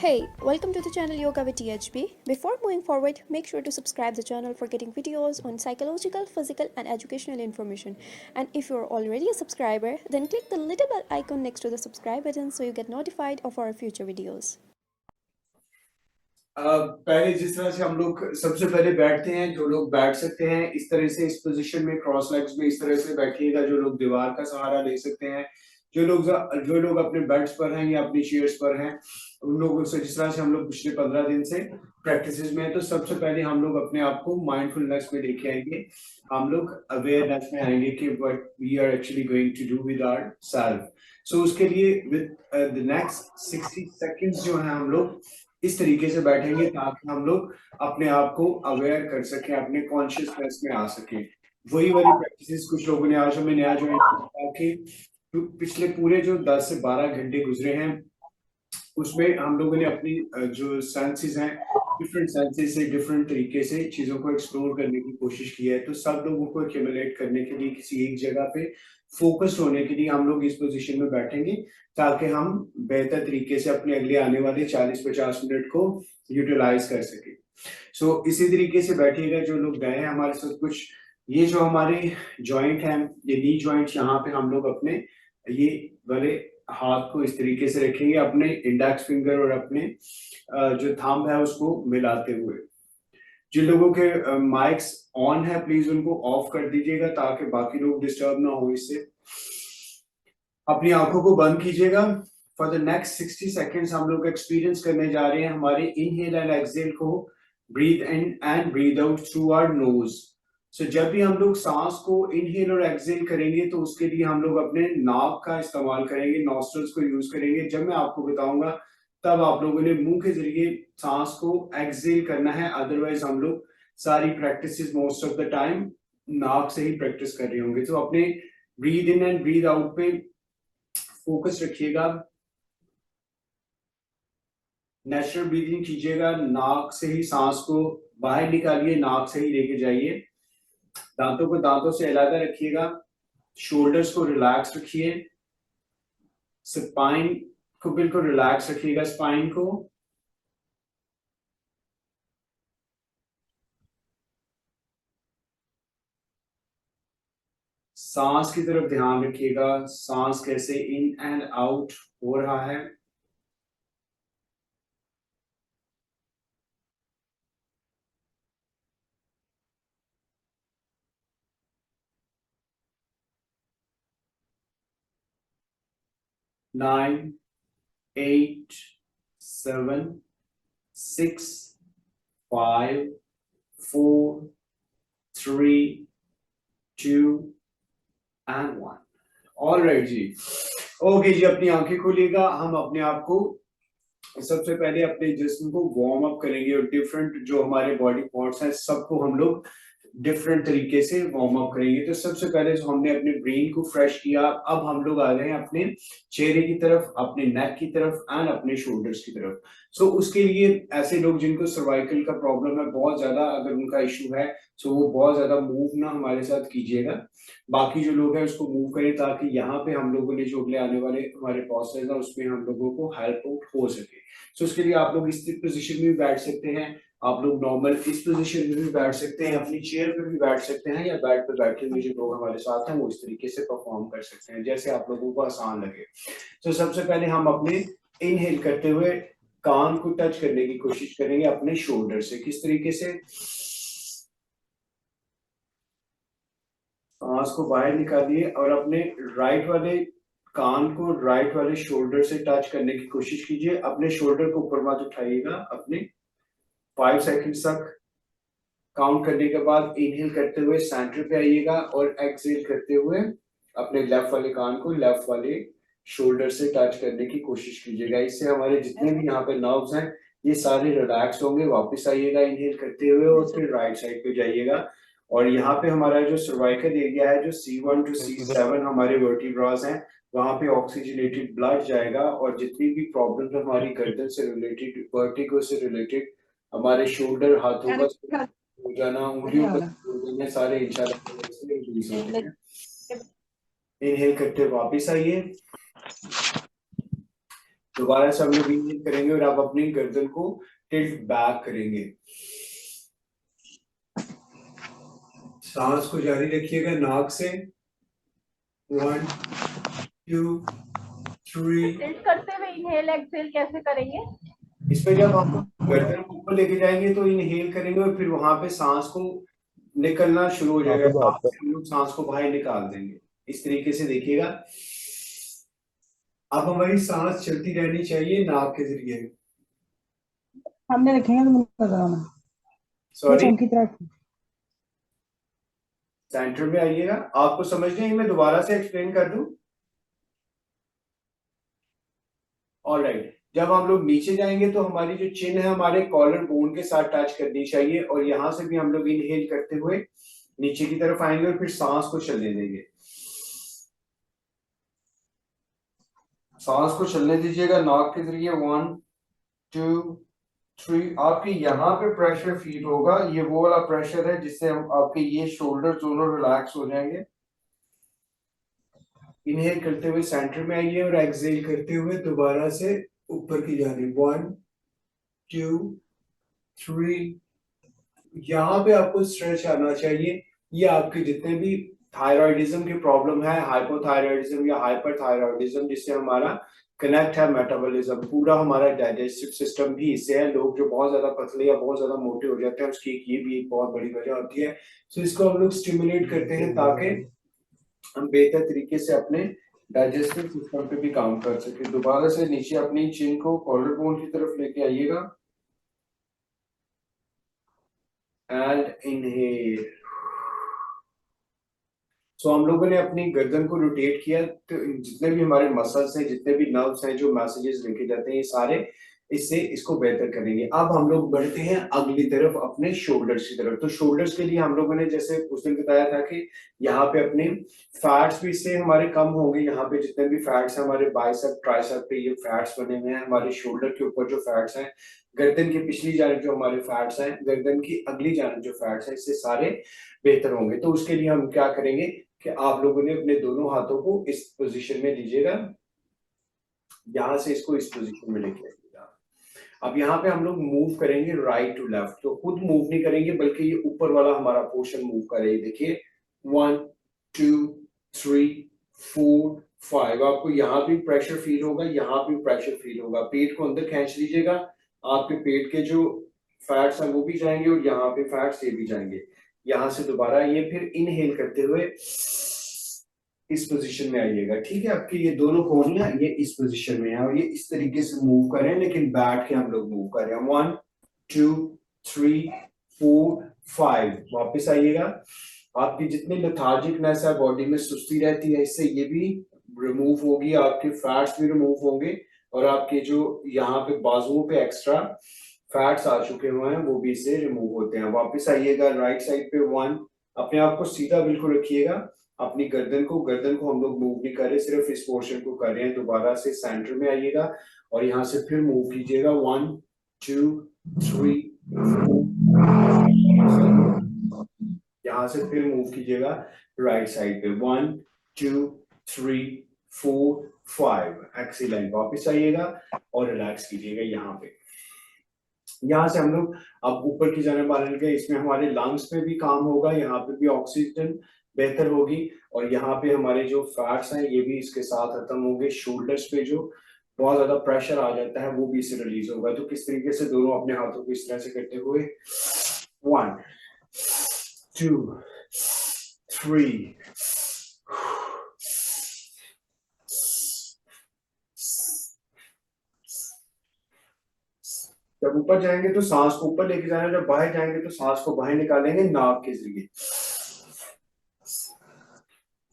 Hey, welcome to the channel Yoga with THB. Before moving forward, make sure to subscribe the channel for getting videos on psychological, physical and educational information. And if you're already a subscriber, then click the little bell icon next to the subscribe button so you get notified of our future videos. पहले जिस तरह से हम लोग सबसे पहले बैठते हैं, जो लोग बैठ सकते हैं इस तरह से, इस पोजीशन में क्रॉस लेग्स में इस तरह से बैठिएगा। जो लोग दीवार का सहारा ले सकते हैं, जो लोग अपने बेड्स पर हैं या अपनी चेयर्स पर हैं, उन लोगों से जिस तरह से हम लोग पिछले 15 दिन से प्रैक्टिसेस में हैं, तो सबसे पहले हम लोग अपने आप को माइंडफुलनेस में लेके आएंगे। हम लोग अवेयरनेस में आएंगे कि what we are actually going to do with our self. So उसके लिए विद द नेक्स्ट 60 सेकंड्स जो है हम लोग इस तरीके से बैठेंगे ताकि हम लोग अपने आप को अवेयर कर सकें, अपने कॉन्शियसनेस में आ सकें। वही वाली प्रैक्टिसेस कुछ लोगों ने आज हमें नया ज्वाइन किया कि पिछले पूरे जो 10 से 12 घंटे गुजरे हैं उसमें हम लोगों ने अपनी जो सेंसेस हैं, डिफरेंट सेंसेस से डिफरेंट तरीके से चीजों को एक्सप्लोर करने की कोशिश की है। तो सब लोगों को एक्यूमुलेट करने के लिए किसी एक जगह पे फोकस्ड होने के लिए हम लोग इस पोजीशन में बैठेंगे ताकि हम बेहतर तरीके से अपने अगले आने वाले 40-50 मिनट को यूटिलाइज कर सके। सो इसी तरीके से बैठिएगा। जो लोग गए हैं हमारे साथ, कुछ ये जो हमारे जॉइंट हैं, ये नी जॉइंट, यहाँ पे हम लोग अपने ये वाले हाथ को इस तरीके से रखेंगे, अपने इंडेक्स फिंगर और अपने जो थंब है उसको मिलाते हुए। जिन लोगों के माइक्स ऑन है प्लीज उनको ऑफ कर दीजिएगा ताकि बाकी लोग डिस्टर्ब ना हो इससे। अपनी आंखों को बंद कीजिएगा। फॉर द नेक्स्ट 60 सेकेंड्स हम लोग एक्सपीरियंस करने जा रहे हैं हमारे इनहेल एंड एक्सहेल को। Breathe in and breathe out through our nose. So जब भी हम लोग सांस को इनहेल और एक्सहेल करेंगे तो उसके लिए हम लोग अपने नाक का इस्तेमाल करेंगे, नॉस्ट्रल्स को यूज करेंगे। जब मैं आपको बताऊंगा तब आप लोगों ने मुंह के जरिए सांस को एक्सहेल करना है। अदरवाइज हम लोग सारी practice most of the time नाक से ही प्रैक्टिस कर रहे होंगे। तो अपने breathe in and breathe out पे फोकस रखिएगा। नेचुरल ब्रीदिंग कीजिएगा, नाक से ही सांस को बाहर निकालिए, नाक से ही लेके जाइए। दांतों को दांतों से अलग रखिएगा, शोल्डर्स को रिलैक्स रखिए, स्पाइन को बिल्कुल रिलैक्स रखिएगा, स्पाइन को। सांस की तरफ ध्यान रखिएगा, सांस कैसे इन एंड आउट हो रहा है। Nine, 8, 7, 6, 5, 4, 3, 2 and 1। ऑलराइट जी, ओके जी, अपनी आंखें खोलिएगा। हम अपने आप को सबसे पहले अपने जिस्म को वार्म अप करेंगे और डिफरेंट जो हमारे बॉडी पार्ट्स हैं सबको हम लोग डिफरेंट तरीके से वार्म अप करेंगे। तो सबसे पहले जो हमने अपने ब्रेन को फ्रेश किया, अब हम लोग आ गए हैं अपने चेहरे की तरफ, अपने नेक की तरफ एंड अपने शोल्डर्स की तरफ। सो उसके लिए ऐसे लोग जिनको सर्वाइकल का प्रॉब्लम है बहुत ज्यादा, अगर उनका इशू है तो वो बहुत ज्यादा मूव ना हमारे साथ कीजिएगा। बाकी जो लोग हैं उसको मूव करें ताकि यहाँ पे हम लोगों ने जो अगले आने वाले हमारे प्रोसेस है उसमें हम लोगों को हेल्प आउट हो सके। सो उसके लिए आप लोग इस पोजीशन में भी बैठ सकते हैं, आप लोग नॉर्मल इस पोजीशन में भी बैठ सकते हैं, अपनी चेयर पे भी बैठ सकते हैं, या बेड पे बैठे हुए जो लोग हमारे साथ हैं वो इस तरीके से परफॉर्म कर सकते हैं जैसे आप लोगों को आसान लगे। तो सबसे पहले हम अपने इनहेल करते हुए कान को टच करने की कोशिश करेंगे अपने शोल्डर से। किस तरीके से? सांस को बाहर निकालिए और अपने राइट वाले कान को राइट वाले शोल्डर से टच करने की कोशिश कीजिए। अपने शोल्डर को ऊपर मत उठाइएगा। अपने 5 सेकंड तक काउंट करने के बाद इनहेल करते हुए सेंटर पे आइएगा और एक्सहेल करते हुए अपने लेफ्ट वाले कान को लेफ्ट वाले शोल्डर से टच करने की कोशिश कीजिएगा। इससे हमारे जितने भी यहाँ पे नर्व्स हैं ये सारे रिलैक्स होंगे। वापस आइएगा इनहेल करते हुए और फिर राइट साइड पे जाइएगा। और यहाँ पे हमारा जो सर्वाइकल एरिया है, जो C1 टू C7 हमारे वर्टिब्रास हैं, वहां पे ऑक्सीजनेटेड ब्लड जाएगा और जितनी भी प्रॉब्लम हमारी गर्दन से रिलेटेड, वर्टिगो से रिलेटेड, हमारे शोल्डर, हाथों का हो जाना, उंगलियों का हो जाना, सारे इंशाल्लाह रिलीज होते हैं। इनहेल करते वापस आइए। दोबारा से हम लोग इनहेल करेंगे और आप अपनी गर्दन को टिल्ट बैक करेंगे। सांस को जारी रखिएगा नाक से। 1 2 3। टिल्ट करते हुए इनहेल एक्सहेल कैसे करेंगे? इसमें जब हम गर्दन को ऊपर लेके जाएंगे तो इनहेल करेंगे और फिर वहां पे सांस को निकलना शुरू हो जाएगा, नाक से हम लोग सांस को बाहर निकाल देंगे। इस तरीके से देखिएगा। अब हमारी सांस चलती रहनी चाहिए नाक के जरिए। हमने रखेंगे तो मुझे बताना। सॉरी, चौकी तरफ सेंटर में आइएगा। आपको समझ नहीं, मैं दोबारा से एक्सप्लेन कर दूं। ऑलराइट, जब हम लोग नीचे जाएंगे तो हमारी जो चिन है हमारे कॉलर बोन के साथ टच करनी चाहिए और यहां से भी हम लोग इनहेल करते हुए नीचे की तरफ आएंगे और फिर सांस को चलने देंगे। सांस को चलने दीजिएगा नाक के जरिए। 1 2 3। आपके यहाँ पे प्रेशर फील होगा, ये वो वाला प्रेशर है जिससे हम आपके ये शोल्डर दोनों रिलैक्स हो जाएंगे। इनहेल करते हुए सेंटर में आइए और एक्सहेल करते हुए दोबारा से ऊपर की जानिब। 1 2 3। यहाँ पे आपको स्ट्रेच आना चाहिए। ये आपके जितने भी थायराइडिज्म की प्रॉब्लम है, हाइपोथायराइडिज्म या हाइपरथायराइडिज्म, जिससे हमारा कनेक्ट है मेटाबॉलिज्म, पूरा हमारा डाइजेस्टिव सिस्टम भी इससे है। लोग जो बहुत ज्यादा पतले या बहुत ज्यादा मोटे हो जाते हैं उसकी ये भी एक बहुत बड़ी वजह होती है। सो इसको हम लोग स्टिमुलेट करते हैं ताकि हम बेहतर तरीके से अपने डाइजेस्टिव सिस्टम पे भी काम कर सके। दोबारा से नीचे अपनी चिन को कॉलर बोन की तरफ लेके आइएगा एंड इनहेल। सो हम लोगों ने अपनी गर्दन को रोटेट किया तो जितने भी हमारे मसल्स हैं, जितने भी नर्व्स हैं जो मैसेजेस लेके जाते हैं, ये सारे इससे इसको बेहतर करेंगे। अब हम लोग बढ़ते हैं अगली तरफ अपने शोल्डर्स की तरफ। तो शोल्डर्स के लिए हम लोगों ने जैसे उस दिन बताया था कि यहाँ पे अपने फैट्स भी इससे हमारे कम होंगे। यहाँ पे जितने भी फैट्स हैं हमारे बाइसेप ट्राइसेप पे ये फैट्स बने हुए हैं। हमारे शोल्डर के ऊपर जो फैट्स हैं, गर्दन की पिछली जानब जो हमारे फैट्स हैं, गर्दन की अगली जानब जो फैट्स हैं, इससे सारे बेहतर होंगे। तो उसके लिए हम क्या करेंगे कि आप लोगों ने अपने दोनों हाथों को इस पोजीशन में लीजिएगा, यहां से इसको इस पोजीशन में लेके आइएगा। अब यहाँ पे हम लोग मूव करेंगे राइट टू लेफ्ट। तो खुद मूव नहीं करेंगे बल्कि ये ऊपर वाला हमारा पोर्शन मूव करेगा। देखिए 1 2 3 4 5। आपको यहाँ भी प्रेशर फील होगा, यहाँ भी प्रेशर फील होगा। पेट को अंदर खींच लीजिएगा, आपके पेट के जो फैट्स हैं वो भी जाएंगे और यहाँ पे फैट्स ये भी जाएंगे। यहां से दोबारा ये फिर इनहेल करते हुए इस पोजीशन में आइएगा। ठीक है, आपकी ये दोनों कोहनियां ये इस पोजीशन में है और ये इस तरीके से मूव कर रहे हैं, लेकिन बैठ के हम लोग मूव कर रहे हैं। 1 2 3 4 5। वापस आइएगा। आपकी जितनी लेथार्जिकनेस है बॉडी में, सुस्ती रहती है, इससे ये भी रिमूव होगी, आपके फैट्स भी रिमूव होंगे और आपके जो यहाँ पे बाजुओं पे एक्स्ट्रा फैट्स आ चुके हुए हैं वो भी इससे रिमूव होते हैं। वापस आइएगा राइट साइड पे। 1। अपने आप को सीधा बिल्कुल रखिएगा। अपनी गर्दन को हम लोग मूव नहीं कर रहे, सिर्फ इस पोर्शन को कर रहे हैं। दोबारा से सेंटर में आइएगा और यहाँ से फिर मूव कीजिएगा। 1 2 3 4। यहाँ से फिर मूव कीजिएगा राइट साइड पे। 1 2 3 4 5। एक्सीलेंट। वापस आइएगा और रिलैक्स कीजिएगा। यहाँ पे यहाँ से हम लोग अब ऊपर की जाने वाले गए, इसमें हमारे लंग्स पे भी काम होगा, यहाँ पे भी ऑक्सीजन बेहतर होगी और यहाँ पे हमारे जो फैट्स हैं ये भी इसके साथ खत्म होंगे। शोल्डर्स पे जो बहुत ज्यादा प्रेशर आ जाता है वो भी इससे रिलीज होगा। तो किस तरीके से दोनों अपने हाथों को इस तरह से करते हुए 1 2 3। जब ऊपर जाएंगे तो सांस को ऊपर लेके जाना, जब बाहर जाएंगे तो सांस को बाहर निकालेंगे नाक के जरिए।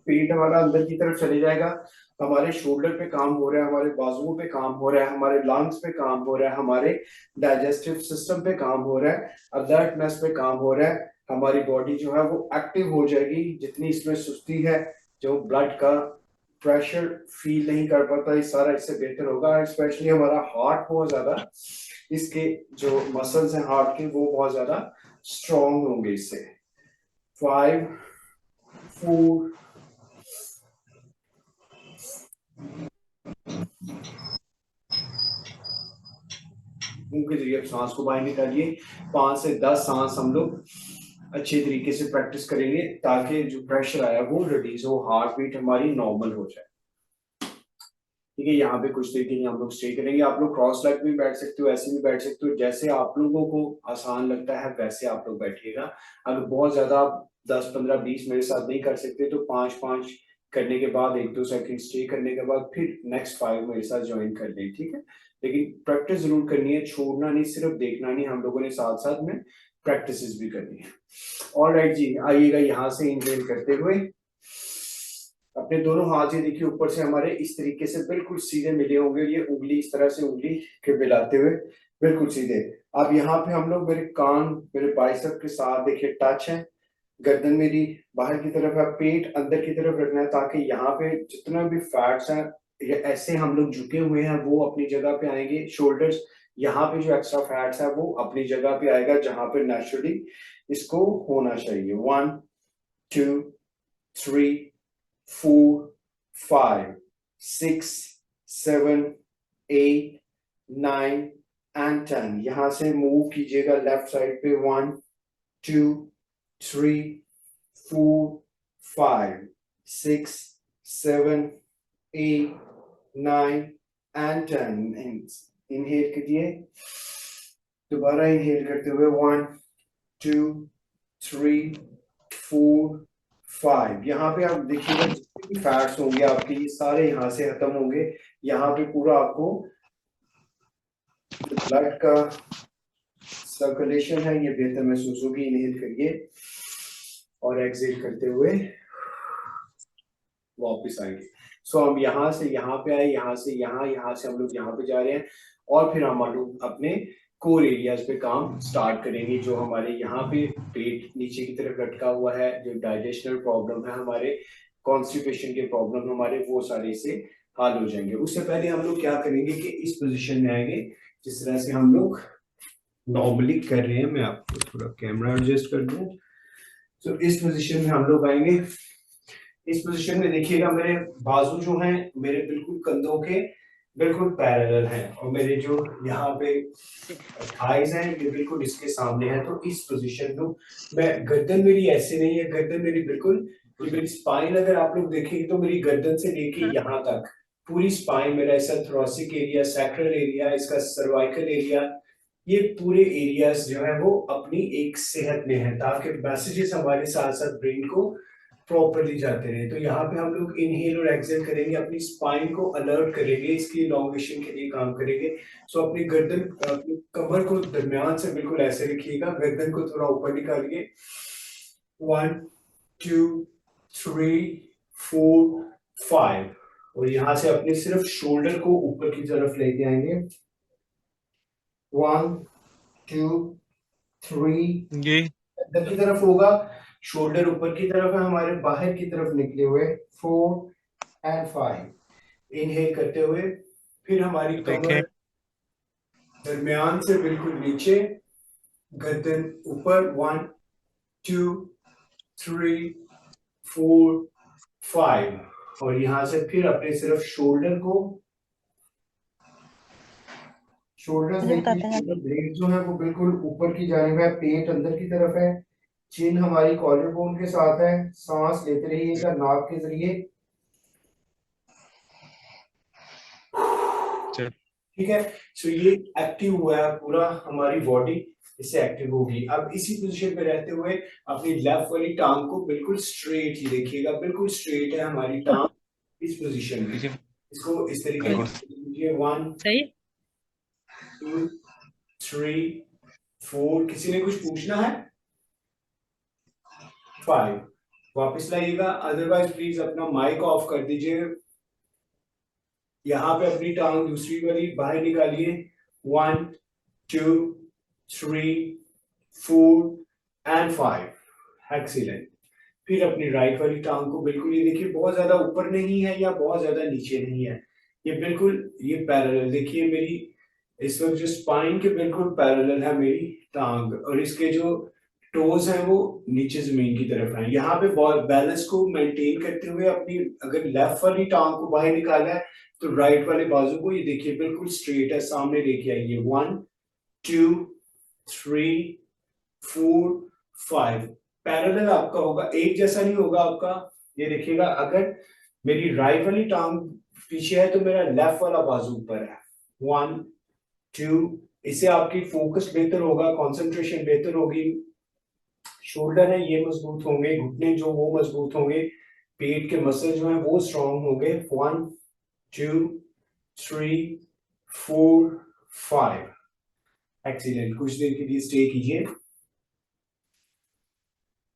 पेट हमारा अंदर की तरफ चले जाएगा। हमारे शोल्डर पे काम हो रहा है, हमारे बाजुओं पे काम हो रहा है, हमारे लंग्स पे काम हो रहा है, हमारे डाइजेस्टिव सिस्टम पे काम हो रहा है, अलर्टनेस पे काम हो रहा है। हमारी बॉडी जो है वो एक्टिव हो जाएगी। जितनी इसमें सुस्ती है, जो ब्लड का प्रेशर फील नहीं कर पाता, ये सारा इससे बेहतर होगा। स्पेशली हमारा हार्ट बहुत ज्यादा, इसके जो मसल्स हैं हार्ट के वो बहुत ज्यादा स्ट्रॉन्ग होंगे इससे। 5 4 3 मुंह के जरिए सांस को बाहर निकालिए। 5 से 10 सांस हम लोग अच्छे तरीके से प्रैक्टिस करेंगे ताकि जो प्रेशर आया वो रिलीज हो, हार्ट बीट हमारी नॉर्मल हो जाए। ठीक है, यहाँ पे कुछ देर के लिए हम लोग स्टे करेंगे। आप लोग क्रॉस लेग भी बैठ सकते हो, ऐसे भी बैठ सकते हो, जैसे आप लोगों को आसान लगता है वैसे आप लोग बैठिएगा। अगर बहुत ज्यादा आप 10, 15, 20 मेरे साथ नहीं कर सकते तो 5-5 करने के बाद 1-2 सेकंड स्टे करने के बाद फिर नेक्स्ट 5 मेरे साथ ज्वाइन कर लें। ठीक है, लेकिन प्रैक्टिस जरूर करनी है, छोड़ना नहीं, सिर्फ देखना नहीं, हम लोगों ने साथ साथ में प्रैक्टिस भी करनी है। ऑलराइट जी, आइएगा यहाँ से इनहेल करते हुए अपने दोनों हाथ ये देखिए ऊपर से हमारे इस तरीके से बिल्कुल सीधे मिले होंगे, ये उंगली इस तरह से उंगली के मिलाते हुए बिल्कुल सीधे। अब यहाँ पे हम लोग मेरे कान मेरे बाइसेप के साथ देखिए टच है, गर्दन मेरी बाहर की तरफ है, पेट अंदर की तरफ रखना है ताकि यहाँ पे जितना भी फैट्स हैं ये ऐसे हम लोग झुके हुए हैं वो अपनी जगह पे आएंगे। शोल्डर्स यहाँ पे जो एक्स्ट्रा फैट्स है वो अपनी जगह पे आएगा जहां पे नेचुरली इसको होना चाहिए। 1 2 3 4 5 6 7 8 9 एंड 10। यहां से मूव कीजिएगा लेफ्ट साइड पे। 1 2 3 4 5 6 7 8 9 एंड 10। इनहेल कीजिए, दोबारा इनहेल करते हुए 1 2 3 4 5। यहाँ पे आप देखिएगा जितने भी फैट्स होंगे आपके ये सारे यहाँ से खत्म होंगे। यहाँ पे पूरा आपको ब्लड का सर्कुलेशन है ये बेहतर महसूस होगी। इनहेल करिए और एक्सहेल करते हुए वापस आएंगे। सो हम यहाँ से यहाँ पे आए, यहाँ से यहाँ से हम लोग यहाँ पे जा रहे हैं और फिर हम लोग अपने कोर एरियाज पे काम स्टार्ट करेंगे। जो हमारे यहाँ पे पेट नीचे की तरफ लटका हुआ है, जो डाइजेशनल प्रॉब्लम है हमारे, कॉन्स्टिपेशन के प्रॉब्लम हमारे, वो सारे से हल हो जाएंगे। उससे पहले हम लोग क्या करेंगे कि इस पोजीशन में आएंगे जिस तरह से हम लोग नॉर्मली कर रहे हैं। मैं आपको थोड़ा कैमरा एडजस्ट कर दूं। तो इस पोजीशन में हम लोग आएंगे। इस पोजीशन में देखिएगा मेरे बाजू जो हैं मेरे बिल्कुल कंधों के बिल्कुल पैरेलल हैं और मेरे जो यहाँ पे थाइज हैं ये बिल्कुल इसके सामने है। तो इस पोजीशन में मैं, गर्दन मेरी ऐसे नहीं है, गर्दन मेरी बिल्कुल, ये मेरी स्पाइन अगर आप लोग देखेंगे तो मेरी गर्दन से लेके यहाँ तक पूरी स्पाइन मेरा ऐसा थोरेसिक एरिया, सैक्रल एरिया, इसका सर्वाइकल एरिया, ये पूरे एरियाज जो है वो अपनी एक सेहत में है ताकि मैसेजेस हमारे साथ साथ ब्रेन को प्रॉपरली जाते रहे। तो यहाँ पे हम लोग इनहेल और एक्सहेल करेंगे, अपनी स्पाइन को अलर्ट करेंगे, इसकी इलॉन्गेशन के लिए काम करेंगे। सो अपनी गर्दन, अपनी कमर को दरमियान से बिल्कुल ऐसे रखिएगा, गर्दन को थोड़ा ऊपर निकालिए। 1 2 3 4 5 और यहाँ से अपने सिर्फ शोल्डर को ऊपर की तरफ लेके आएंगे। 1 2 3 अंदर की तरफ होगा, शोल्डर ऊपर की तरफ है हमारे, बाहर की तरफ निकले हुए। 4 एंड 5 इनहेल करते हुए फिर हमारी कमर दरमियान से बिल्कुल नीचे, गर्दन ऊपर। 1 2 3 4 5 और यहाँ से फिर अपने सिर्फ शोल्डर को, शोल्डर ब्लेड जो है वो बिल्कुल ऊपर की जानिब है, पेट अंदर की तरफ है, चिन हमारी कॉलर बोन के साथ है। सांस लेते रहिएगा नाक के जरिए। ठीक है, सो ये एक्टिव हुआ है पूरा, हमारी बॉडी इससे एक्टिव होगी। अब इसी पोजीशन पे रहते हुए अपनी लेफ्ट वाली टांग को बिल्कुल स्ट्रेट ही देखिएगा, बिल्कुल स्ट्रेट है हमारी टांग इस पोजीशन में। इसको इस तरीके से 1 2 3 4, किसी ने कुछ पूछना है? 5 वापस लाइएगा, अदरवाइज प्लीज अपना माइक ऑफ कर दीजिए। यहाँ पे अपनी टांग दूसरी वाली बाहर निकालिए। 1 2 3 4 एंड 5 एक्सीलेंट। फिर अपनी राइट वाली टांग को बिल्कुल, ये देखिए बहुत ज्यादा ऊपर नहीं है या बहुत ज्यादा नीचे नहीं है, ये बिल्कुल ये पैरेलल देखिए मेरी, इस वक्त जो स्पाइन के बिल्कुल पैरेलल है मेरी टांग और इसके जो टोज हैं वो नीचे जमीन की तरफ हैं। यहाँ पे बैलेंस को मेंटेन करते हुए अपनी, अगर लेफ्ट वाली टांग को बाहर निकाला है तो राइट वाले बाजू को ये देखिए बिल्कुल स्ट्रेट है, सामने लेके आइए। 1 2 3 4 5। पैरेलल आपका होगा, एक जैसा नहीं होगा आपका। ये देखिएगा, अगर मेरी राइट वाली टांग पीछे है तो मेरा लेफ्ट वाला बाजू ऊपर है। 1 2, इससे आपकी फोकस बेहतर होगा, कंसंट्रेशन बेहतर होगी। शोल्डर है ये मजबूत होंगे, घुटने जो वो मजबूत होंगे, पेट के मसल जो है वो स्ट्रांग होंगे। 1 2 3 4 5। एक्सीलेंट, कुछ देर के लिए स्टे कीजिए।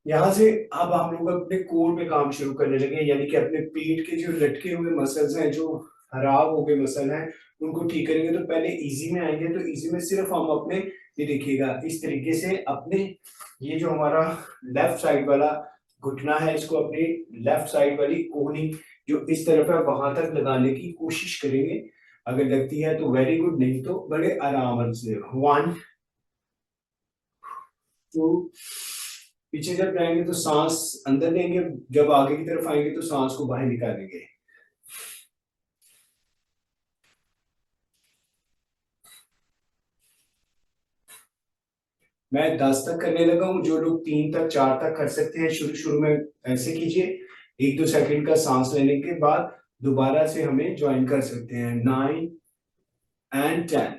यहां से अब हम लोग अपने कोर पे काम शुरू करने लगे, यानी कि अपने पेट के जो लटके हुए मसल्स हैं, जो खराब हो गए मसल हैं, उनको ठीक करेंगे। तो पहले इजी में आएंगे, तो इजी में सिर्फ हम अपने, ये देखिएगा इस तरीके से अपने, ये जो हमारा लेफ्ट साइड वाला घुटना है, इसको अपनी लेफ्ट साइड वाली कोहनी जो इस तरफ है वहां तक लगाने की कोशिश करेंगे। अगर लगती है तो वेरी गुड, नहीं तो बड़े आराम से। 1 2, पीछे जब जाएंगे तो सांस अंदर लेंगे, जब आगे की तरफ आएंगे तो सांस को बाहर निकालेंगे। मैं 10 तक करने लगा हूं, जो लोग 3 तक 4 तक कर सकते हैं शुरू शुरू में ऐसे कीजिए। 1-2 सेकंड का सांस लेने के बाद दोबारा से हमें ज्वाइन कर सकते हैं। 9 एंड 10,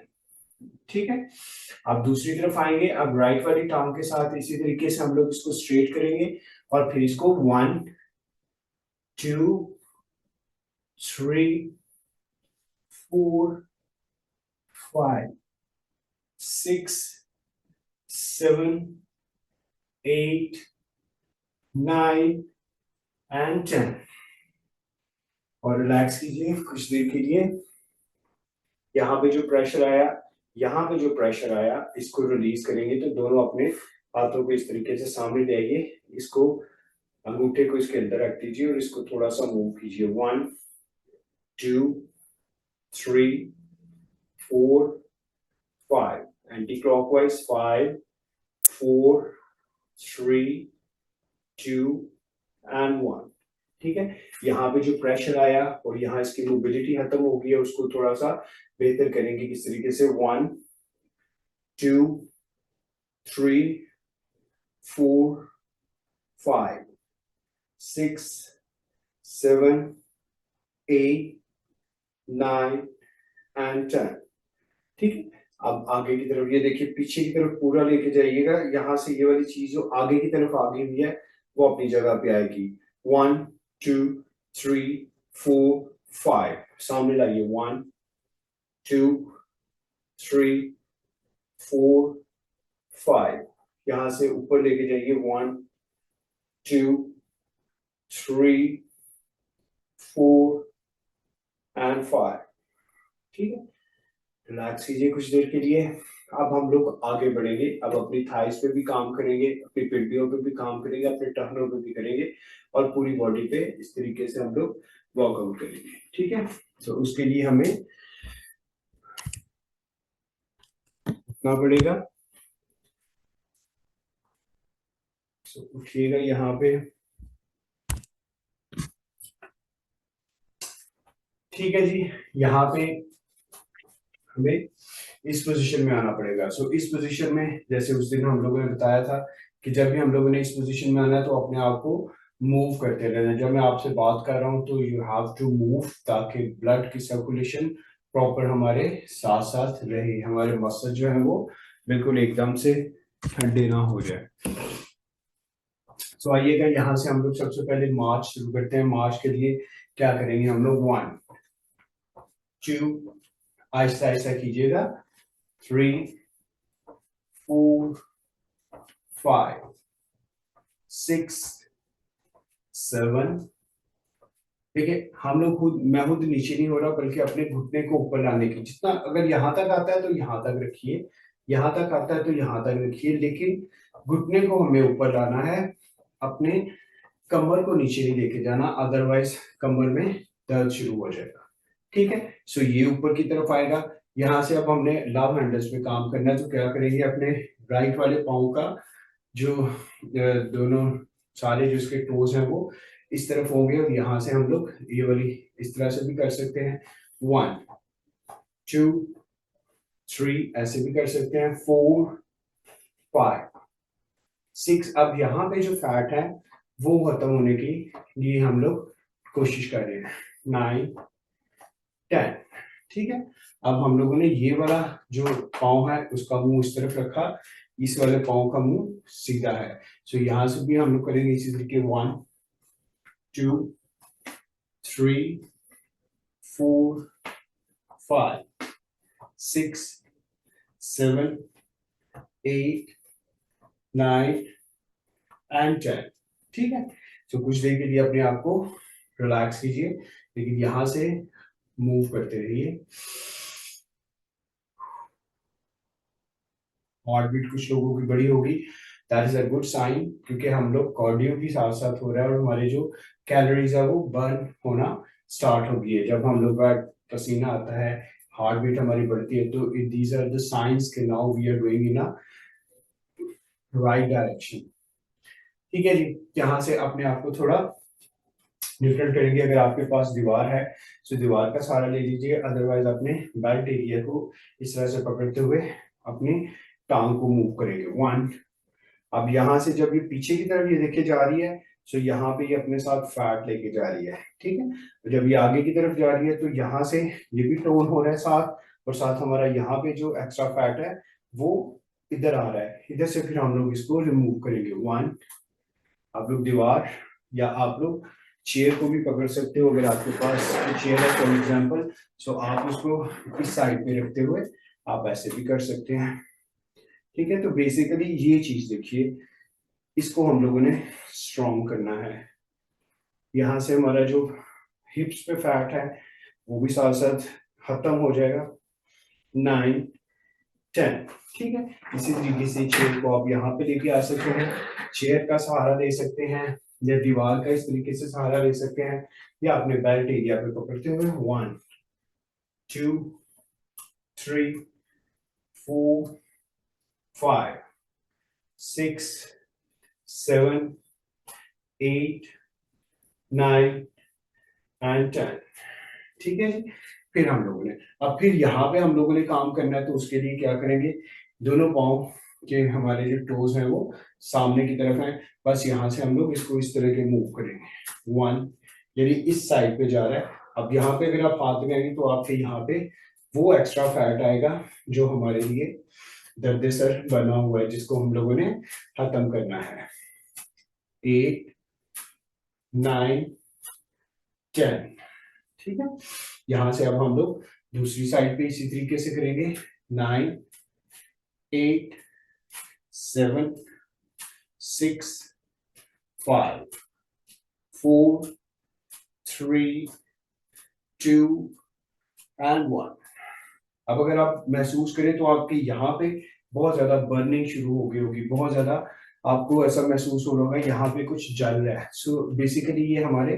ठीक है। अब दूसरी तरफ आएंगे, अब राइट वाली टांग के साथ इसी तरीके से हम लोग इसको स्ट्रेट करेंगे और फिर इसको 1 2 3 4 5 6 7 8 9 एंड 10। और रिलैक्स कीजिए कुछ देर के लिए। यहाँ पे जो प्रेशर आया, यहाँ पे जो प्रेशर आया, इसको रिलीज करेंगे। तो दोनों अपने हाथों को इस तरीके से सामने ले आइए, इसको अंगूठे को इसके अंदर रख दीजिए और इसको थोड़ा सा मूव कीजिए। 1 2 3 4 5, एंटी क्लॉकवाइज। 5 4 3 2 एंड 1, ठीक है। यहाँ पे जो प्रेशर आया और यहाँ इसकी मोबिलिटी खत्म हो गई है, उसको थोड़ा सा बेहतर करेंगे किस तरीके से। 1 2 3 4 5 6 7 8 9 एंड 10, ठीक है। अब आगे की तरफ, ये देखिए पीछे की तरफ पूरा लेके जाइएगा। यहाँ से ये वाली चीज जो आगे की तरफ आ गई हुई है वो अपनी जगह पे आएगी। 1 2 3 4 5, सामने लाइए। 1 2 3 4 5, यहां से ऊपर लेके जाइए। 1 2 3 4 एंड 5, ठीक है। रिलैक्स कीजिए कुछ देर के लिए। अब हम लोग आगे बढ़ेंगे, अब अपनी थाइस पे भी काम करेंगे, अपनी पिंडियों पे भी काम करेंगे, अपने टखनों पे भी करेंगे और पूरी बॉडी पे इस तरीके से हम लोग वर्कआउट करेंगे, ठीक है। तो उसके लिए हमें उठना पड़ेगा। तो उठिएगा यहाँ पे, ठीक है जी। यहाँ पे हमें इस पोजीशन में आना पड़ेगा। सो इस पोजीशन में, जैसे उस दिन हम लोगों ने बताया था कि जब भी हम लोगों ने इस पोजीशन में आना है तो अपने आप को मूव करते रहना। जब मैं आपसे बात कर रहा हूं तो यू हैव टू मूव, ताकि ब्लड की सर्कुलेशन प्रॉपर हमारे साथ साथ रहे, हमारे मसल जो है वो बिल्कुल एकदम से ठंडे ना हो जाए। सो आइएगा, यहाँ से हम लोग सबसे पहले मार्च शुरू करते हैं। मार्च के लिए क्या करेंगे हम लोग? 1 2, आहिस्ता आहिस्ता कीजिएगा। 3 4 5 6 7, ठीक है। हम लोग खुद, मैं खुद नीचे नहीं हो रहा, बल्कि अपने घुटने को ऊपर लाने की, जितना अगर यहाँ तक आता है तो यहाँ तक रखिए, यहाँ तक आता है तो यहाँ तक रखिए, लेकिन घुटने को हमें ऊपर लाना है, अपने कमर को नीचे नहीं लेके जाना, अदरवाइज कमर में दर्द शुरू हो जाएगा, ठीक है। सो ये ऊपर की तरफ आएगा। यहाँ से अब हमने लव हैंडल्स पे काम करना है, तो क्या करेंगे, अपने राइट वाले पाँव का जो दोनों सारे जो इसके टोज हैं वो इस तरफ होंगे, और यहाँ से हम लोग ये वाली इस तरह से भी कर सकते हैं। 1 2 3, ऐसे भी कर सकते हैं, 4, 5, 6। अब यहाँ पे जो फैट है वो खत्म होने के लिए हम लोग कोशिश कर रहे हैं, 9, 10। ठीक है, अब हम लोगों ने ये वाला जो पाँव है उसका मुंह इस तरफ रखा, इस वाले पाँव का मुंह सीधा है। सो यहाँ से भी हम लोग करेंगे इसी तरीके, 1, 2, 3, 4, 5, 6, 7, 8, 9 एंड 10। ठीक है, तो कुछ देर के लिए अपने आप को रिलैक्स कीजिए, लेकिन यहां से मूव करते रहिए। हार्ट बीट कुछ लोगों की बड़ी होगी, that is a good sign, क्योंकि हम लोग कार्डियो भी साथ साथ हो रहा है और हमारे जो कैलोरीज है वो बर्न होना स्टार्ट हो गई है। जब हम लोग का पसीना आता है, हार्ट बीट हमारी बढ़ती है, तो दीज आर द साइंस के now we are going in a right direction. ठीक है जी, यहाँ से अपने आप को थोड़ा डिफरेंट करेंगे। अगर आपके पास दीवार है तो दीवार का सहारा ले लीजिए, अदरवाइज अपने बेल्ट एरिया को इस तरह से पकड़ते हुए अपनी टांग को मूव करेंगे। 1, अब यहाँ से जब ये पीछे की तरफ ये देखे जा रही है, तो यहाँ पे ये अपने साथ फैट लेके जा रही है। ठीक है, जब ये आगे की तरफ जा रही है तो यहाँ से ये भी टोन हो रहा है साथ, और साथ हमारा यहाँ पे जो एक्स्ट्रा फैट है वो इधर आ रहा है, इधर से फिर हम लोग इसको रिमूव करेंगे। 1, आप लोग दीवार या आप लोग चेयर को भी पकड़ सकते हो, अगर आपके पास चेयर है फॉर एग्जांपल, सो आप उसको इस साइड पे रखते हुए आप ऐसे भी कर सकते हैं। ठीक है, तो बेसिकली ये चीज देखिए, इसको हम लोगों ने स्ट्रॉन्ग करना है। यहाँ से हमारा जो हिप्स पे फैट है वो भी साथ साथ खत्म हो जाएगा। 9, 10। ठीक है, इसी तरीके से चेयर को आप यहाँ पे लेके आ सकते हैं, चेयर का सहारा ले सकते हैं या दीवार का इस तरीके से सहारा ले सकते हैं, या अपने बेल्ट एरिया पे पकड़ते हुए 1, 2, 3, 4, 5, 6, 7, 8, 9 एंड 10। ठीक है जी, फिर हम लोगों ने अब फिर यहाँ पे हम लोगों ने काम करना है, तो उसके लिए क्या करेंगे, दोनों पाँव के हमारे जो टोज हैं वो सामने की तरफ हैं, बस यहाँ से हम लोग इसको इस तरह के मूव करेंगे। 1, यानी इस साइड पे जा रहा है। अब यहाँ पे अगर आप हाथ लगाएंगे तो आपके यहाँ पे वो एक्स्ट्रा फैट आएगा जो हमारे लिए दर्द सर बना हुआ है, जिसको हम लोगों ने खत्म करना है। 8, 9, 10। ठीक है, यहां से अब हम लोग दूसरी साइड पे इसी तरीके से करेंगे। 9, 8, 7, 6, 5, 4, 3, 2 एंड 1। अब अगर आप महसूस करें तो आपके यहाँ पे बहुत ज्यादा बर्निंग शुरू हो गई होगी, बहुत ज्यादा आपको ऐसा महसूस हो रहा होगा यहाँ पे कुछ जल रहा है। सो बेसिकली ये हमारे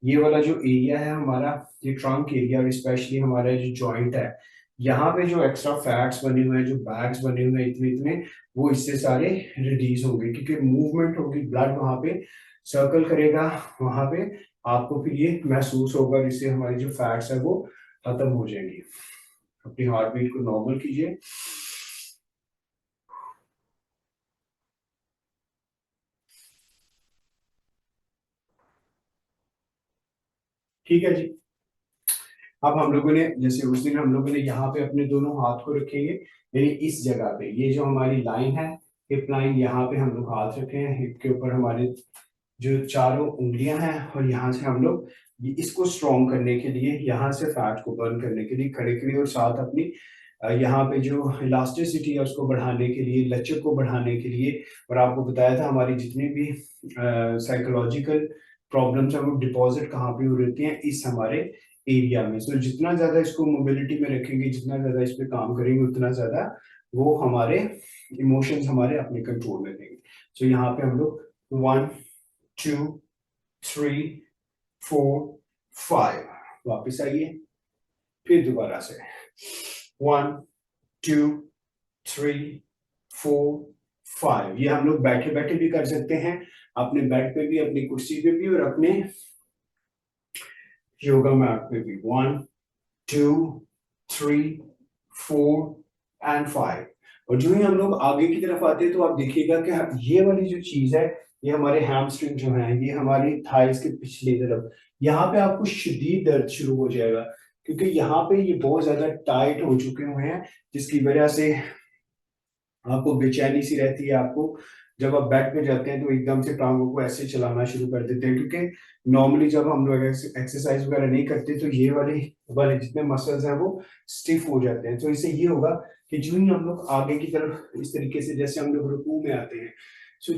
ये वाला जो एरिया है हमारा, ये ट्रंक एरिया और स्पेशली हमारा जो जॉइंट है, यहाँ पे जो एक्स्ट्रा फैट्स बने हुए हैं, जो बैग्स बने हुए हैं इतने इतने, वो इससे सारे रिलीज होंगे, क्योंकि मूवमेंट होगी, ब्लड वहां पे सर्कल करेगा, वहां पे आपको फिर ये महसूस होगा, जिससे हमारी जो फैट्स है वो खत्म हो जाएंगी। अपनी हार्ट बीट को नॉर्मल कीजिए। ठीक है जी, अब हम लोगों ने जैसे उस दिन हम लोगों ने यहाँ पे अपने दोनों हाथ को रखेंगे, यानी इस जगह पे ये जो हमारी लाइन है, हिप लाइन, यहाँ पे हम लोग हाथ रखे हैं, हिप के ऊपर हमारे जो चारों उंगलियां हैं, और यहाँ से हम लोग इसको स्ट्रॉन्ग करने के लिए, यहाँ से फैट को बर्न करने के लिए खड़े खड़े, और साथ अपनी यहाँ पे जो इलास्टिसिटी है उसको बढ़ाने के लिए, लचक को बढ़ाने के लिए। और आपको बताया था हमारी जितनी भी साइकोलॉजिकल प्रॉब्लम्स हैं वो डिपॉजिट कहाँ पे हो रहती हैं, इस हमारे एरिया में। सो जितना ज्यादा इसको मोबिलिटी में रखेंगे, जितना ज्यादा इस पे काम करेंगे, उतना ज्यादा वो हमारे इमोशंस हमारे अपने कंट्रोल में रहेंगे। सो यहाँ पे हम लोग 1, 2, 3, 4, 5, वापिस आइए, फिर दोबारा से 1, 2, 3, 4, 5। ये हम लोग बैठे बैठे भी कर सकते हैं, अपने बेड पे भी, अपनी कुर्सी पे भी, और अपने योगा मैट पे भी। 1, 2, 3, 4, एंड 5। और जो ही हम लोग आगे की तरफ आते हैं तो आप देखिएगा कि ये वाली जो चीज है, ये हमारे हैमस्ट्रिंग जो है, ये हमारी थाइस के पिछली तरफ, यहाँ पे आपको शदीद दर्द शुरू हो जाएगा, क्योंकि यहाँ पे ये बहुत ज्यादा टाइट हो चुके हुए हैं, जिसकी वजह से आपको बेचैनी सी रहती है। आपको जब आप बेड पे जाते हैं तो एकदम से टांगों को ऐसे चलाना शुरू कर देते हैं, क्योंकि नॉर्मली जब हम लोग एक्सरसाइज वगैरह नहीं करते तो ये वाले वाले जितने मसल्स हैं वो स्टिफ हो जाते हैं। तो इससे ये होगा कि जो ही हम लोग आगे की तरफ इस तरीके से, जैसे हम लोग रुकू में आते हैं, सो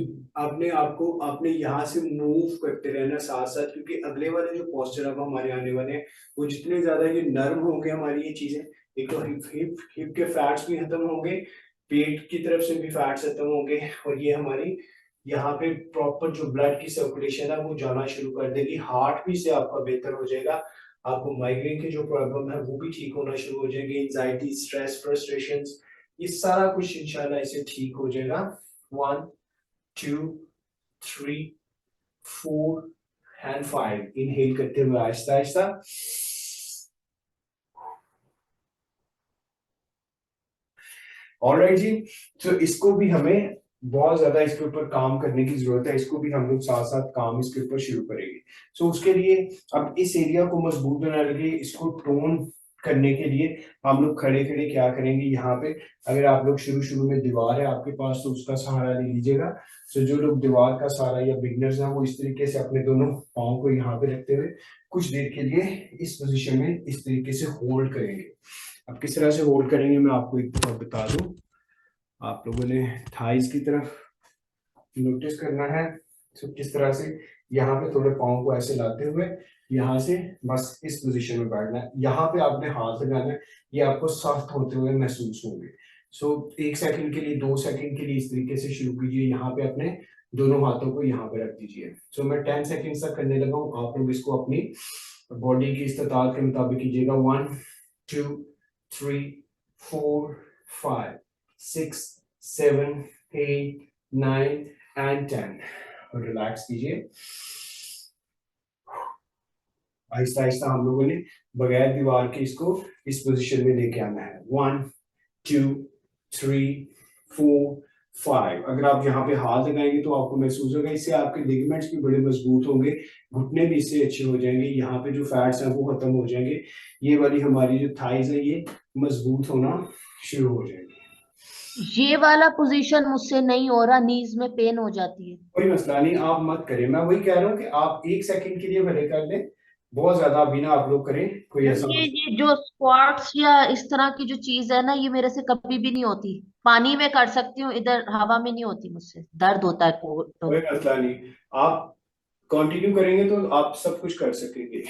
आपने यहाँ से मूव करते रहना साथ साथ, क्योंकि अगले वाले जो पोस्चर अब हमारे आने वाले हैं वो जितने ज्यादा ये नर्म होंगे हमारी ये चीजें, एक तो हिप के फैट्स भी खत्म होंगे, पेट की तरफ से भी फैट्स खत्म होंगे, और ये हमारी यहाँ पे प्रॉपर जो ब्लड की सर्कुलेशन है वो जाना शुरू कर देगी। हार्ट भी से आपका बेहतर हो जाएगा, आपको माइग्रेन की जो प्रॉब्लम है वो भी ठीक होना शुरू हो जाएगी, एंजाइटी, स्ट्रेस, फ्रस्ट्रेशंस, ये सारा कुछ इंशाल्लाह इससे ठीक हो जाएगा। 1 2 3 4 एंड 5। इनहेल करते हुए आहिस्ता आहिस्ता, ऑलराइट जी। तो इसको भी हमें बहुत ज्यादा इसके ऊपर काम करने की जरूरत है, इसको भी हम लोग साथ साथ काम इसके ऊपर शुरू करेंगे। सो उसके लिए अब इस एरिया को मजबूत बनाने के लिए, इसको टोन करने के लिए हम लोग खड़े खड़े क्या करेंगे, यहाँ पे अगर आप लोग शुरू शुरू में दीवार है आपके पास तो उसका सहारा ले लीजिएगा। तो जो लोग दीवार का सहारा या बिगनर्स हैं वो इस तरीके से अपने दोनों पाँव को यहाँ पे रखते हुए कुछ देर के लिए इस पोजिशन में इस तरीके से होल्ड करेंगे। अब किस तरह से होल्ड करेंगे मैं आपको एक बार बता दूं। आप लोगों ने थाइस की तरफ नोटिस करना है, तो किस तरह से यहाँ पे थोड़े पाँव को ऐसे लाते हुए यहाँ से बस इस पोजीशन में बैठना है। यहाँ पे आपने हाथ लगाना है, ये आपको सख्त होते हुए महसूस होंगे। सो 1 सेकंड के लिए, 2 सेकंड के लिए इस तरीके से शुरू कीजिए। यहाँ पे अपने दोनों हाथों को यहाँ पे रख दीजिए। सो मैं 10 सेकंड तक करने लगा हूँ, आप लोग इसको अपनी बॉडी की इस्तेताल के मुताबिक कीजिएगा। 1 2 3 4 5 6 7 8 9 एंड 10। और रिलैक्स कीजिए। आहिस्ता आहिस्ता हम लोगों ने बगैर दीवार के इसको इस पोजीशन में लेके आना है। 1 2 3 4 5। अगर आप यहाँ पे हाथ लगाएंगे तो आपको महसूस होगा, इससे आपके लिगामेंट्स भी बड़े मजबूत होंगे, घुटने भी इससे अच्छे हो जाएंगे, यहाँ पे जो फैट्स हैं वो खत्म हो जाएंगे, ये वाली हमारी जो थाइज है ये मजबूत होना शुरू हो जाएगी। ये वाला पोजीशन मुझसे नहीं हो रहा, नीज में पेन हो जाती है। कोई मसला नहीं, आप मत करें। मैं वही कह रहा हूँ कि आप 1 सेकंड के लिए भले कर लें, बहुत ज्यादा बिना आप लोग करें कोई ऐसा ये जो स्क्वाट्स या इस तरह की जो चीज है ना, ये मेरे से कभी भी नहीं होती। पानी में कर सकती हूँ, इधर हवा में नहीं होती, मुझसे दर्द होता है कोई मसला नहीं। आप कंटिन्यू करेंगे तो आप सब कुछ कर सकेंगे।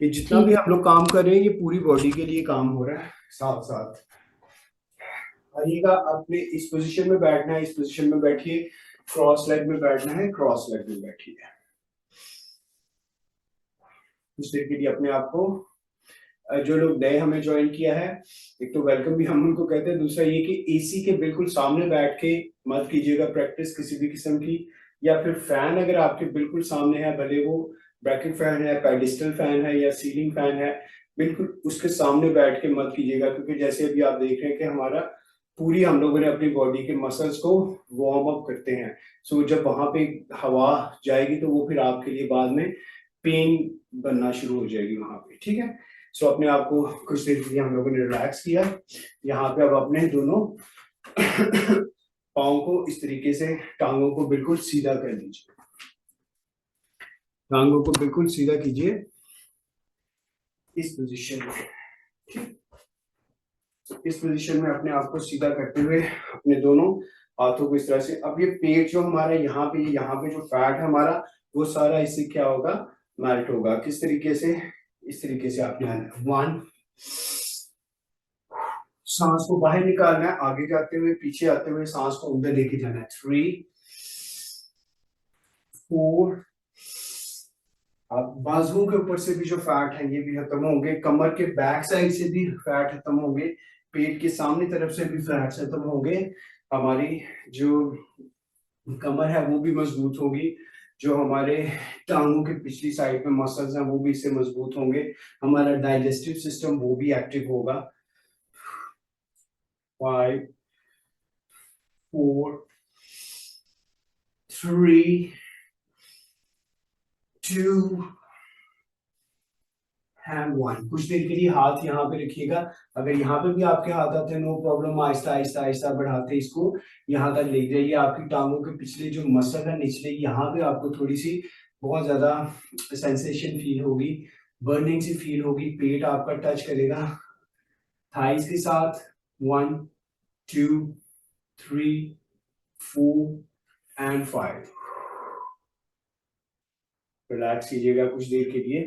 ये जितना भी ठीक। हम लोग काम कर रहे हैं ये पूरी बॉडी के लिए काम हो रहा है। साथ साथ आइएगा, आपने इस पोजीशन में बैठना है, इस पोजीशन में बैठिए, क्रॉस लेग में बैठना है, क्रॉस लेग में बैठिए। कुछ देर के लिए अपने आप को, जो लोग नए हमें ज्वाइन किया है, एक तो वेलकम भी हम उनको कहते हैं, दूसरा ये कि एसी के बिल्कुल सामने बैठ के मत कीजिएगा प्रैक्टिस किसी भी किस्म की, या फिर फैन अगर आपके बिल्कुल सामने है, भले वो ब्रैकेट फैन है, पेडिस्टल फैन है या सीलिंग फैन है, बिल्कुल उसके सामने बैठ के मत कीजिएगा, क्योंकि जैसे अभी आप देख रहे हैं कि हमारा पूरी हम लोगों ने अपनी बॉडी के मसल्स को वार्म अप करते हैं। सो जब वहां पे हवा जाएगी तो वो फिर आपके लिए बाद में पेन बनना शुरू हो जाएगी वहां पे, ठीक है। सो अपने आप को कुछ देर के लिए हम लोगों ने रिलैक्स किया। यहाँ पे अब अपने दोनों पाँव को इस तरीके से, टांगों को बिल्कुल सीधा कर लीजिए, टांगों को बिल्कुल सीधा कीजिए इस पोजीशन में। इस पोजीशन में अपने आप को सीधा करते हुए अपने दोनों हाथों को इस तरह से, अब ये पेट जो हमारा यहाँ पे जो फैट है हमारा वो सारा इससे क्या होगा, मेल्ट होगा। किस तरीके से, इस तरीके से आपने आना है। 1, सांस को बाहर निकालना है, आगे जाते हुए, पीछे आते हुए सांस को अंदर लेके जाना है। 3 4। अब बाजुओं के ऊपर से भी जो फैट है ये भी खत्म होंगे, कमर के बैक साइड से भी फैट खत्म होंगे, पेट के सामने तरफ से भी फैट खत्म होंगे, हमारी जो कमर है वो भी मजबूत होगी, जो हमारे टांगों के पिछली साइड में मसल्स हैं वो भी इससे मजबूत होंगे, हमारा डाइजेस्टिव सिस्टम वो भी एक्टिव होगा। 5 4 3 2 and 1। कुछ देर के लिए हाथ यहाँ पे रखिएगा। अगर यहाँ पे भी आपके हाथ आते हैं नो प्रॉब्लम, आहिस्ता आहिस्ता आहिस्ता बढ़ाते इसको यहाँ तक ले जाइए। आपकी टांगों के पिछले जो मसल है निचले, यहाँ पे आपको थोड़ी सी बहुत ज्यादा सेंसेशन फील होगी, बर्निंग सी फील होगी। पेट आपका टच करेगा थाइस के साथ। 1 2 3 4 and 5। रिलैक्स कीजिएगा कुछ देर के लिए।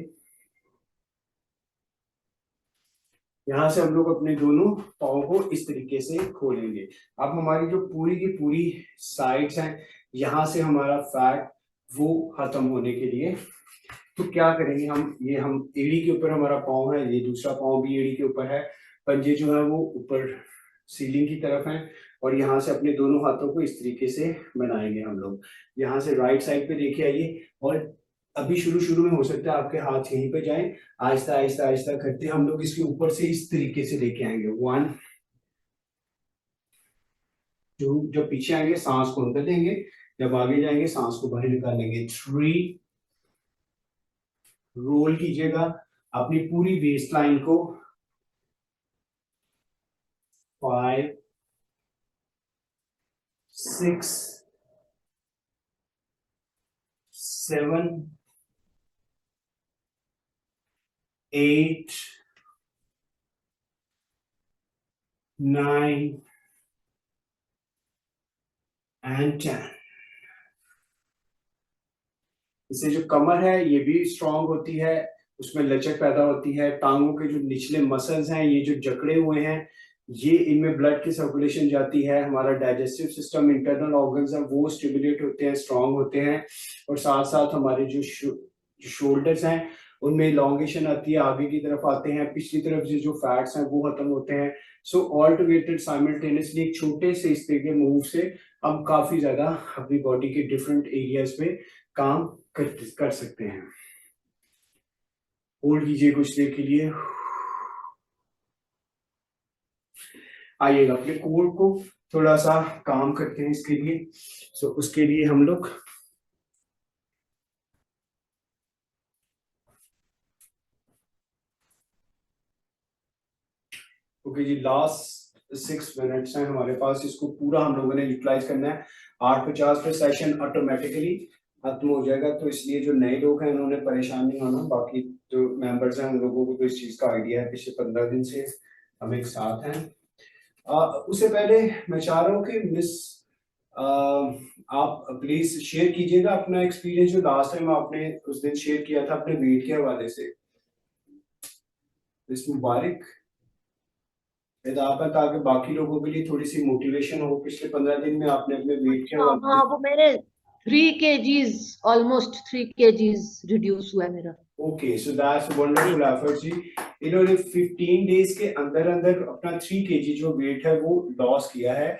यहाँ से हम लोग अपने दोनों पाँव को इस तरीके से खोलेंगे। अब हमारी जो पूरी की पूरी साइड्स हैं, यहाँ से हमारा फैट वो खत्म होने के लिए तो क्या करेंगे हम, ये हम एड़ी के ऊपर हमारा पाँव है, ये दूसरा पाँव भी एड़ी के ऊपर है, पंजे जो है वो ऊपर सीलिंग की तरफ है और यहाँ से अपने दोनों हाथों को इस तरीके से बनाएंगे हम लोग। यहाँ से राइट साइड पे लेके आइए और अभी शुरू शुरू में हो सकता है आपके हाथ यहीं पे जाएं, आहिस्ता आहिस्ता आहिस्ता करते हम लोग इसके ऊपर से इस तरीके से लेके आएंगे। 1 2, जब पीछे आएंगे सांस को अंदर देंगे, जब आगे जाएंगे सांस को बाहर निकालेंगे। 3 रोल कीजिएगा अपनी पूरी वेस्ट लाइन को। 5 6 7 8 9 and 10। इससे जो कमर है ये भी स्ट्रांग होती है, उसमें लचक पैदा होती है। टांगों के जो निचले मसल्स हैं, ये जो जकड़े हुए हैं, ये इनमें ब्लड की सर्कुलेशन जाती है। हमारा डाइजेस्टिव सिस्टम, इंटरनल ऑर्गन्स हैं वो स्टिमुलेट होते हैं, स्ट्रांग होते हैं। और साथ साथ हमारे जो शोल्डर्स हैं उनमें इलॉन्गेशन आती है, आगे की तरफ आते हैं, पिछली तरफ से जो फैट्स हैं वो खत्म होते हैं। सो ऑल्टरनेटेड साइमल्टेनियसली एक छोटे से इस तरह के मूव से हम काफी ज्यादा अपनी बॉडी के डिफरेंट एरियाज पे काम कर सकते हैं। होल्ड कीजिए कुछ देर के लिए। आइएगा अपने कोर को थोड़ा सा काम करते हैं इसके लिए। सो उसके लिए हम लोग ओके जी, लास्ट 6 मिनट्स हैं हमारे पास, इसको पूरा हम लोगों ने यूटिलाइज करना है। 8:50 पे सेशन ऑटोमेटिकली खत्म हो जाएगा, तो इसलिए जो नए लोग हैं उन्होंने परेशान नहीं होना। बाकी जो मेंबर्स हैं उन लोगों को तो इस चीज का आइडिया है, पिछले 15 दिन से हम एक साथ हैं। उससे पहले मैं चाह रहा हूँ कि मिस आप प्लीज शेयर कीजिएगा अपना एक्सपीरियंस जो लास्ट टाइम आपने उस दिन शेयर किया था अपने वेट के हवाले से। मिस मुबारक ताकि बाकी लोगों के लिए थोड़ी सी मोटिवेशन हो। पिछले 15 दिन में आपने अपने वेट के हवाले हाँ, वो मेरे 3 kgs, ऑलमोस्ट 3 kgs रिड्यूस हुआ है मेरा। Okay, so that's wonderful effort जी। इन्होंने 15 डेज के अंदर अंदर अपना 3 kg जो वेट है वो लॉस किया है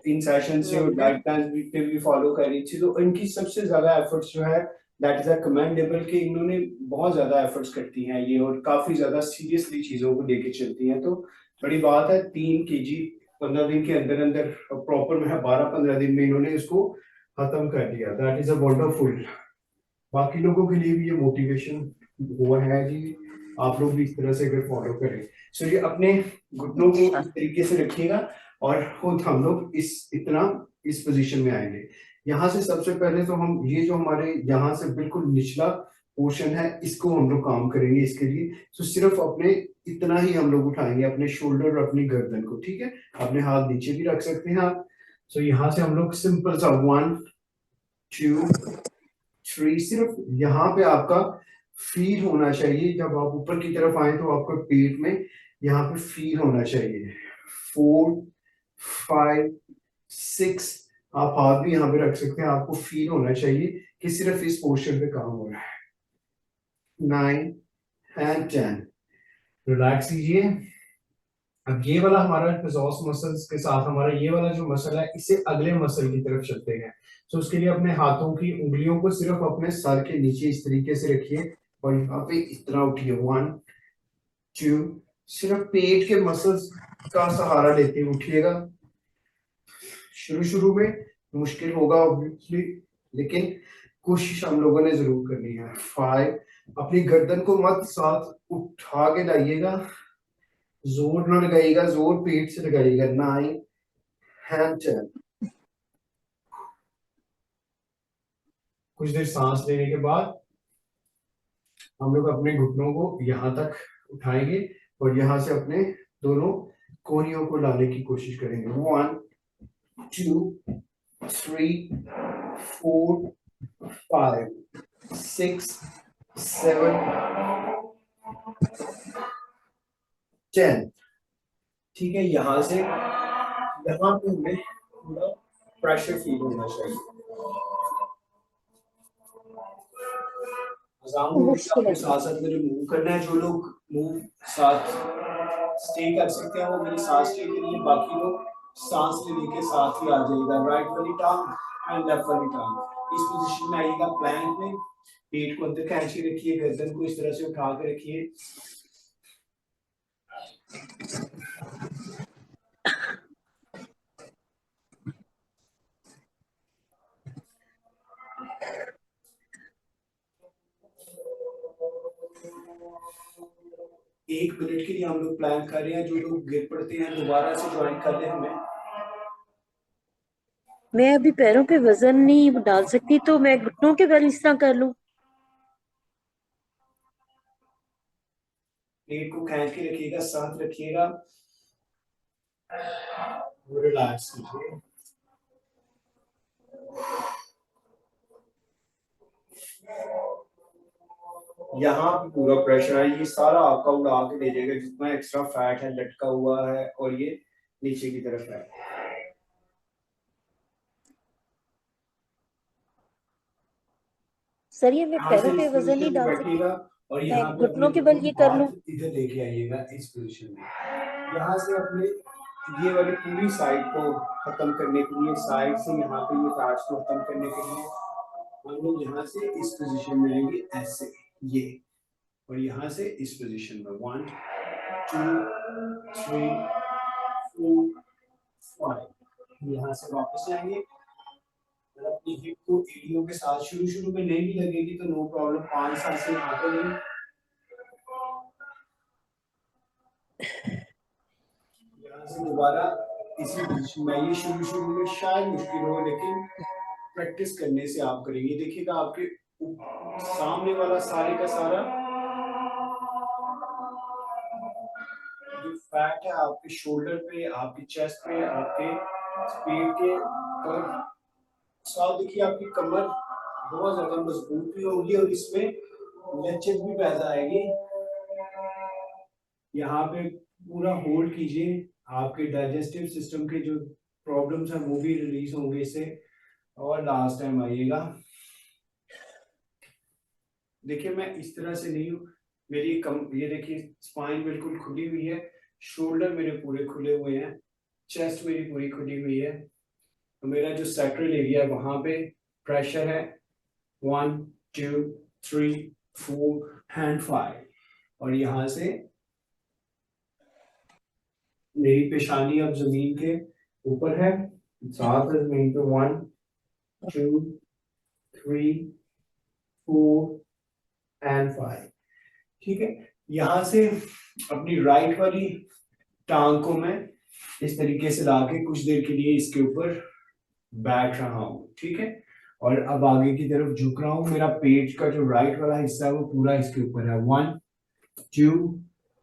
इन सेशन से, और डाइट प्लान भी फॉलो कर रही थी। तो इनकी सबसे ज्यादा एफर्ट्स जो है दैट इज अ कमेंडेबल कि इन्होंने बहुत ज्यादा एफर्ट्स करती हैं ये, और काफी ज्यादा सीरियसली चीजों को लेके चलती हैं। तो बड़ी बात है, 3 kg 15 दिन के अंदर अंदर, प्रॉपर में 12-15 दिन में इन्होंने इसको खत्म कर दिया। That is a wonderful. बाकी लोगों के लिए भी ये मोटिवेशन हुआ है जी, आप लोग भी इस तरह से अगर फॉलो करें। सो ये अपने घुटनों को इस तरीके से रखिएगा और खुद हम लोग इस पोजीशन में आएंगे। यहाँ से सबसे पहले तो हम ये जो हमारे यहाँ से बिल्कुल निचला पोर्शन है इसको हम लोग काम करेंगे इसके लिए। तो सिर्फ अपने इतना ही हम लोग उठाएंगे, अपने शोल्डर और अपनी गर्दन को, ठीक है। अपने हाथ नीचे भी रख सकते हैं आप। सो यहाँ से हम लोग सिंपल सा 1 2 3, सिर्फ यहाँ पे आपका फील होना चाहिए। जब आप ऊपर की तरफ आए तो आपका पेट में यहाँ पे फील होना चाहिए। 4 5 6, आप हाथ भी यहाँ पे रख सकते हैं, आपको फील होना चाहिए कि सिर्फ इस पोर्शन पे काम हो रहा है। 9 and 10, रिलैक्स कीजिए। अब ये वाला हमारा ट्राइसेप्स मसल्स के साथ हमारा ये वाला जो मसल है, इससे अगले मसल की तरफ चलते हैं। तो उसके लिए अपने हाथों की उंगलियों को सिर्फ अपने सर के नीचे इस तरीके से रखिए और यहाँ पे इतना उठिए। 1 2, सिर्फ पेट के मसल्स का सहारा लेते हुए उठिएगा। शुरू शुरू में मुश्किल होगा ऑब्वियसली, लेकिन कोशिश हम लोगों ने जरूर करनी है। 5, अपनी गर्दन को मत साथ उठा के लाइएगा, जोर ना लगाइएगा, जोर पेट से लगाइएगा। 9 एंड 10। कुछ देर सांस लेने के बाद हम लोग अपने घुटनों को यहाँ तक उठाएंगे और यहाँ से अपने दोनों कोहनियों को लाने की कोशिश करेंगे। 1 2 3 4 5 6 7 10। ठीक है, यहाँ से यहाँ पे हमें थोड़ा प्रेशर फील होना चाहिए। अपने साथ साथ मेरे मूव करना है। जो लोग मूव साथ स्टे कर सकते हैं वो मेरे साथ स्टे करिए, बाकी लोग सांस लेने के साथ ही आ जाएगा। राइट वाली टांग एंड लेफ्ट वाली टांग इस पोजीशन में आइएगा। प्लैंक में पेट को अंदर खींच के रखिए, गर्दन को इस तरह से उठा के रखिए। एक मिनट के लिए हम लोग प्लान कर रहे हैं। जो लोग गिर पड़ते हैं दोबारा से ज्वाइन कर ले हमें। मैं अभी पैरों पे वजन नहीं डाल सकती, तो मैं घुटनों के बल इस तरह कर लूं। पेट को खींच के रखिएगा, साथ रखिएगा, रिलैक्स कीजिए। यहाँ पे पूरा प्रेशर है, ये सारा आपका उड़ा के ले जाएगा जितना एक्स्ट्रा फैट है लटका हुआ है और ये नीचे की तरफ है। सर ये मैं पैरों पे वजन नहीं डाल सकती, और मैं यहाँ पे घुटनों के बल ये कर लूं। इधर लेके आइएगा इस पोजीशन में। यहाँ से अपने ये वाली पूरी साइड को खत्म करने के लिए, साइड से यहाँ पे ये फैट्स को खत्म करने के लिए हम लोग यहाँ से इस पोजीशन में आएंगे ऐसे, ये, और यहाँ से इस पोजीशन में 1 2 3 4 5 यहाँ से वापस आएंगे और अपनी हिप को एड़ियों के साथ, शुरू में नहीं भी लगेगी तो नो प्रॉब्लम, 5 साल से यहाँ पे नहीं। यहाँ से दोबारा इसी पोजीशन में। ये शुरू में शायद मुश्किल हो, लेकिन प्रैक्टिस करने से आप करेंगे। देखिएगा आपके सामने वाला सारे का सारा जो फैट है आपके शोल्डर पे, आपके चेस्ट पे, आपके पेट के और साथ, देखिए आपकी कमर बहुत ज्यादा मजबूत भी होगी और इसमें लचक भी पैदा आएगी। यहाँ पे पूरा होल्ड कीजिए, आपके डाइजेस्टिव सिस्टम के जो प्रॉब्लम्स हैं वो भी रिलीज होंगे इससे। और लास्ट टाइम आइएगा। देखिए मैं इस तरह से नहीं हूँ, मेरी ये देखिए स्पाइन बिल्कुल खुली हुई है, शोल्डर मेरे पूरे खुले हुए हैं, चेस्ट मेरी पूरी खुली हुई है, तो मेरा जो सैक्रल एरिया है वहां पे प्रेशर है। 1 2 3 4 एंड 5 और यहाँ से मेरी पेशानी अब जमीन के ऊपर है, साथ जमीन पे 1 2 3 4 एंड 5। ठीक है, यहाँ से अपनी राइट वाली टांग को मैं इस तरीके से लाके कुछ देर के लिए इसके ऊपर बैठ रहा हूँ। ठीक है, और अब आगे की तरफ झुक रहा हूँ। मेरा पेट का जो राइट वाला हिस्सा है वो पूरा इसके ऊपर है। 1 2